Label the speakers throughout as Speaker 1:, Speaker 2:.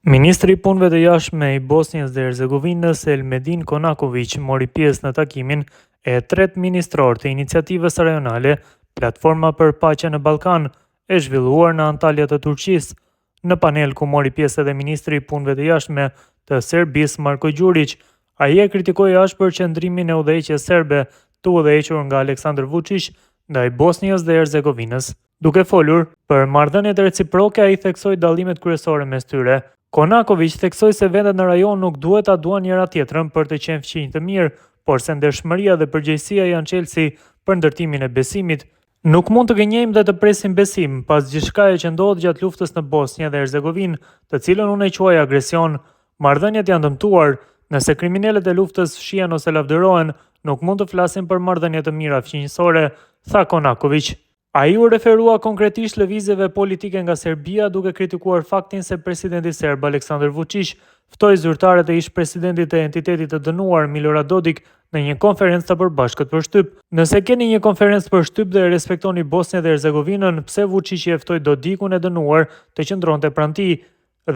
Speaker 1: Ministri i Punëve të Jashtme i Bosnjës dhe Hercegovinës Elmedin Konaković mori pjesë në takimin e tretë ministror të iniciativës rajonale Platforma për Paqe në Ballkan, e zhvilluar në Antalya të Turqisë. Në panel ku mori pjesë edhe ministri i Punëve të Jashtme të Serbisë Marko Đurić, ai e kritikoi ashpër qëndrimin e udhëheqjes serbe të udhëhequr nga Aleksandar Vučić ndaj Bosnjës dhe Hercegovinës. Duke folur për marrëdhëniet reciproke, ai theksoi dallimet kryesore mes tyre. Konaković theksoi se vendet në rajon nuk duhet ta duan njëra tjetrën për të qenë fqinj të mirë, por se ndershmëria dhe përgjegjësia janë çelësi për ndërtimin e besimit. Nuk mund të gënjejmë dhe të presim besim pas gjithçkaje që ndodh gjatë luftës në Bosnjë dhe Hercegovinë, të cilën unë e quaj agresion. Marrëdhëniet janë dëmtuar. Nëse kriminalet e luftës fshihen ose lavdërohen, nuk mund të flasim për marrëdhënie të mira fqinjësore, tha Konaković. Ai u referua konkretisht lëvizjeve politike nga Serbia, duke kritikuar faktin se presidenti serb Aleksandar Vučić ftoi zyrtarët e ish-presidentit të entitetit të dënuar Milorad Dodik në një konferencë të përbashkët për shtyp. Nëse keni një konferencë për shtyp dhe respektoni Bosnjën dhe Hercegovinën, pse Vučić i ftoi Dodikun e dënuar të qëndronte pranë tij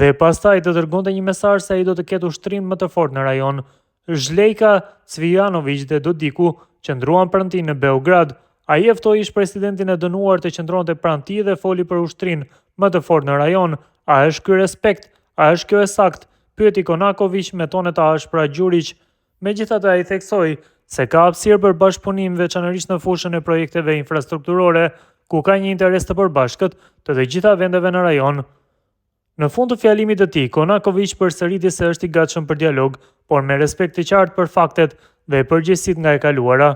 Speaker 1: dhe pastaj të dërgonte një mesazh se ai do të ketë ushtrim më të fortë në rajon? Zhlejka Cvijanović dhe Dodiku qëndruan pranë tij në Beograd. Ai e ftoi ish-presidentin e dënuar të qëndronte pranë tij dhe foli për ushtrin më të fortë në rajon. A është ky respekt? A është kjo e saktë? Pyeti Konaković me tone të ashpra Đurić. Megjithatë, ai theksoi se ka hapësirë për bashkëpunim, veçanërisht në fushën e projekteve infrastrukturore, ku ka një interes të përbashkët të gjitha vendeve në rajon. Në fund të fjalimit të tij, Konaković përsëriti se është i gatshëm për dialog, por me respekt të qartë për faktet dhe përgjegjësitë nga e kaluara.